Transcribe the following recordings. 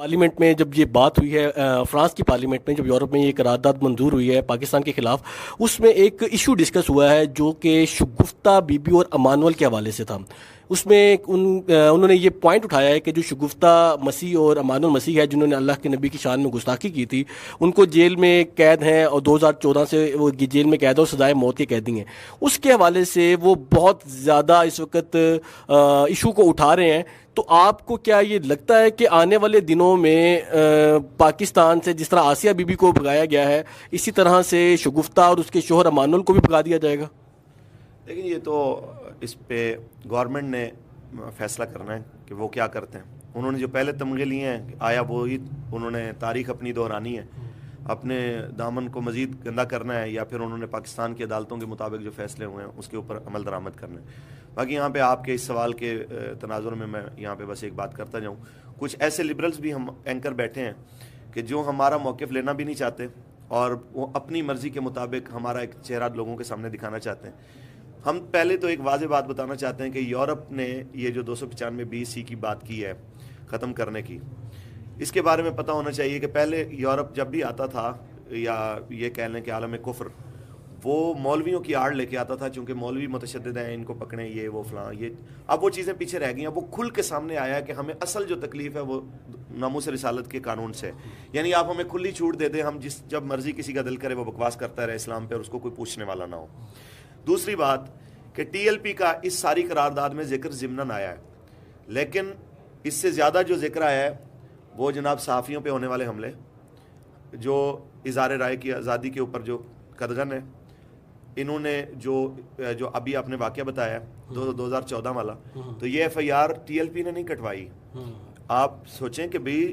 Parliament میں جب یہ بات ہوئی ہے، فرانس کی پارلیمنٹ میں جب یورپ میں یہ قرارداد منظور ہوئی ہے پاکستان کے خلاف، اس میں ایک ایشو ڈسکس ہوا ہے جو کہ شگفتہ بی بی اور امانول کے حوالے سے تھا۔ اس میں انہوں نے یہ پوائنٹ اٹھایا ہے کہ جو شگفتہ مسیح اور امان المسیح ہے جنہوں نے اللہ کے نبی کی شان میں گستاخی کی تھی، ان کو جیل میں قید ہیں اور 2014 سے وہ جیل میں قید ہے اور سزائے موت کے قیدی ہیں۔ اس کے حوالے سے وہ بہت زیادہ اس وقت ایشو کو اٹھا رہے ہیں۔ تو آپ کو کیا یہ لگتا ہے کہ آنے والے دنوں میں پاکستان سے جس طرح آسیہ بی بی کو بھگایا گیا ہے، اسی طرح سے شگفتہ اور اس کے شوہر امانول کو بھی بھگا دیا جائے گا؟ لیکن یہ تو اس پہ گورنمنٹ نے فیصلہ کرنا ہے کہ وہ کیا کرتے ہیں۔ انہوں نے جو پہلے تمغے لیے ہیں، آیا وہی انہوں نے تاریخ اپنی دہرانی ہے، اپنے دامن کو مزید گندا کرنا ہے، یا پھر انہوں نے پاکستان کی عدالتوں کے مطابق جو فیصلے ہوئے ہیں اس کے اوپر عمل درآمد کرنا ہے۔ باقی یہاں پہ آپ کے اس سوال کے تناظر میں یہاں پہ بس ایک بات کرتا جاؤں، کچھ ایسے لبرلز بھی ہم اینکر بیٹھے ہیں کہ جو ہمارا موقف لینا بھی نہیں چاہتے اور وہ اپنی مرضی کے مطابق ہمارا ایک چہرہ لوگوں کے سامنے دکھانا چاہتے ہیں۔ ہم پہلے تو ایک واضح بات بتانا چاہتے ہیں کہ یورپ نے یہ جو 295 BC کی بات کی ہے ختم کرنے کی، اس کے بارے میں پتہ ہونا چاہیے کہ پہلے یورپ جب بھی آتا تھا، یا یہ کہہ لیں کہ عالم کفر، وہ مولویوں کی آڑ لے کے آتا تھا، چونکہ مولوی متشدد ہیں، ان کو پکڑیں، یہ وہ فلاں یہ۔ اب وہ چیزیں پیچھے رہ گئی ہیں، وہ کھل کے سامنے آیا ہے کہ ہمیں اصل جو تکلیف ہے وہ ناموس رسالت کے قانون سے، یعنی آپ ہمیں کھلی چھوٹ دے دیں، ہم جب مرضی کسی کا دل کرے وہ بکواس کرتا رہے اسلام پہ اور اس کو کوئی پوچھنے والا نہ ہو۔ دوسری بات کہ TLP کا اس ساری قرارداد میں ذکر ضمناً آیا ہے، لیکن اس سے زیادہ جو ذکر آیا ہے وہ جناب صحافیوں پہ ہونے والے حملے، جو اظہار رائے کی آزادی کے اوپر جو قدغن ہے، انہوں نے جو ابھی آپ نے واقعہ بتایا 2014 والا، تو یہ FIR TLP نے نہیں کٹوائی۔ آپ سوچیں کہ بھئی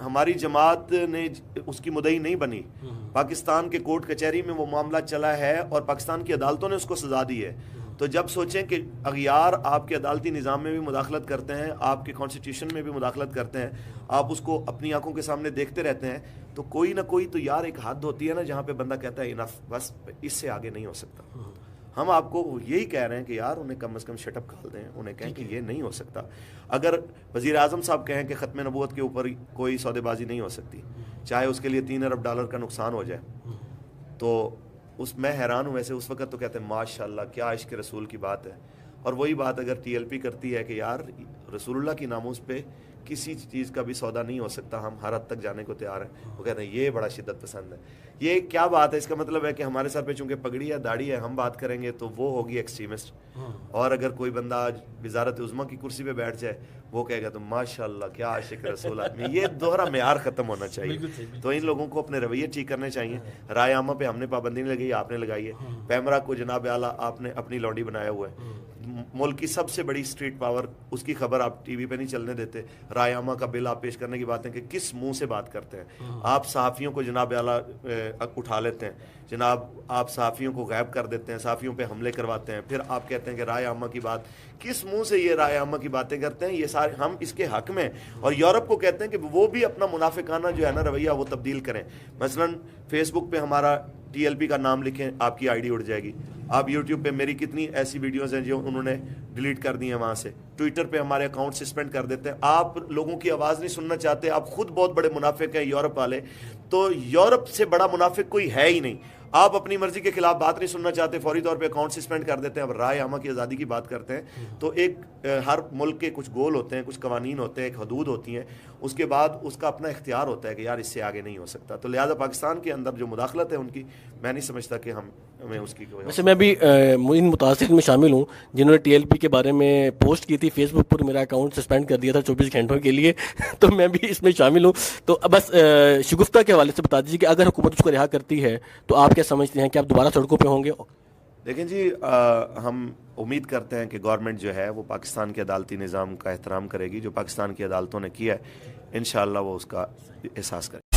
ہماری جماعت نے اس کی مدعی نہیں بنی، پاکستان کے کورٹ کچہری میں وہ معاملہ چلا ہے اور پاکستان کی عدالتوں نے اس کو سزا دی ہے۔ تو جب سوچیں کہ اغیار آپ کے عدالتی نظام میں بھی مداخلت کرتے ہیں، آپ کے کانسٹیٹیوشن میں بھی مداخلت کرتے ہیں، آپ اس کو اپنی آنکھوں کے سامنے دیکھتے رہتے ہیں، تو کوئی نہ کوئی تو یار ایک حد ہوتی ہے نا جہاں پہ بندہ کہتا ہے انف، بس اس سے آگے نہیں ہو سکتا۔ ہم آپ کو یہی کہہ رہے ہیں کہ یار انہیں کم از کم شٹ اپ کھال دیں، انہیں کہیں کہ یہ نہیں ہو سکتا۔ اگر وزیر اعظم صاحب کہیں کہ ختم نبوت کے اوپر کوئی سودے بازی نہیں ہو سکتی، چاہے اس کے لیے $3 ارب کا نقصان ہو جائے، تو میں حیران ہوں۔ ویسے اس وقت تو کہتے ہیں ماشاء اللہ کیا عشق رسول کی بات ہے، اور وہی بات اگر TLP کرتی ہے کہ یار رسول اللہ کی ناموس پہ کسی چیز کا بھی سودا نہیں ہو سکتا، ہم ہر حد تک جانے کو تیار ہیں، وہ کہتے ہیں یہ بڑا شدت پسند ہے۔ یہ کیا بات ہے؟ اس کا مطلب ہے کہ ہمارے سر پہ چونکہ پگڑی ہے، داڑھی ہے، ہم بات کریں گے تو وہ ہوگی ایکسٹریمسٹ، اور اگر کوئی بندہ آج وزارت عظمیٰ کی کرسی پہ بیٹھ جائے وہ کہے گا تو ماشاءاللہ کیا عاشق رسول آدمی۔ یہ دوہرا معیار ختم ہونا چاہیے۔ تو ان لوگوں کو اپنے رویے ٹھیک کرنے چاہیے۔ رائے عامہ پہ ہم نے پابندی نہیں لگائی، آپ نے لگائی ہے۔ پیمرا کو جناب اعلیٰ آپ نے اپنی لونڈی بنایا ہوا ہے، ملک کی سب سے بڑی اسٹریٹ پاور، اس کی خبر آپ ٹی وی پہ نہیں چلنے دیتے۔ رائے عامہ کا بل آپ پیش کرنے کی باتیں کہ کس منہ سے بات کرتے ہیں آپ؟ صحافیوں کو جناب اعلیٰ اٹھا لیتے ہیں، جناب آپ صحافیوں کو غائب کر دیتے ہیں، صحافیوں پہ حملے کرواتے ہیں، پھر آپ کہتے ہیں کہ رائے عامہ کی بات، کس منہ سے یہ رائے عامہ کی باتیں کرتے ہیں؟ یہ سارے ہم اس کے حق میں، اور یورپ کو کہتے ہیں کہ وہ بھی اپنا منافقانہ جو ہے نا رویہ وہ تبدیل کریں۔ مثلا فیس بک پہ ہمارا TLP کا نام لکھیں، آپ کی ID اڑ جائے گی۔ آپ یوٹیوب پہ میری کتنی ایسی ویڈیوز ہیں جو انہوں نے ڈیلیٹ کر دی ہیں وہاں سے، ٹویٹر پہ ہمارے اکاؤنٹ سسپینڈ کر دیتے ہیں۔ آپ لوگوں کی آواز نہیں سننا چاہتے، آپ خود بہت بڑے منافق ہیں یورپ والے، تو یورپ سے بڑا منافق کوئی ہے ہی نہیں۔ آپ اپنی مرضی کے خلاف بات نہیں سننا چاہتے، فوری طور پہ اکاؤنٹ سسپینڈ کر دیتے ہیں۔ اب رائے عامہ کی آزادی کی بات کرتے ہیں تو ایک ہر ملک کے کچھ گول ہوتے ہیں، کچھ قوانین ہوتے ہیں، ایک حدود ہوتی ہیں، اس کے بعد اس کا اپنا اختیار ہوتا ہے کہ یار اس سے آگے نہیں ہو سکتا۔ تو لہٰذا پاکستان کے اندر جو مداخلت ہے ان کی، میں نہیں سمجھتا کہ ہمیں اس کی ویسے میں بھی ان متاثرین میں شامل ہوں جنہوں نے TLP کے بارے میں پوسٹ کی تھی فیس بک پر، میرا اکاؤنٹ سسپینڈ کر دیا تھا 24 گھنٹوں کے لیے، تو میں بھی اس میں شامل ہوں۔ تو بس شگفتہ کے حوالے سے بتا دیجیے کہ اگر حکومت اس کو رہا کرتی ہے تو آپ کیا سمجھتے ہیں کہ آپ دوبارہ سڑکوں پہ ہوں گے؟ دیکھیں جی، ہم امید کرتے ہیں کہ گورنمنٹ جو ہے وہ پاکستان کے عدالتی نظام کا احترام کرے گی، جو پاکستان کی عدالتوں نے کیا ہے انشاءاللہ وہ اس کا احساس کرے۔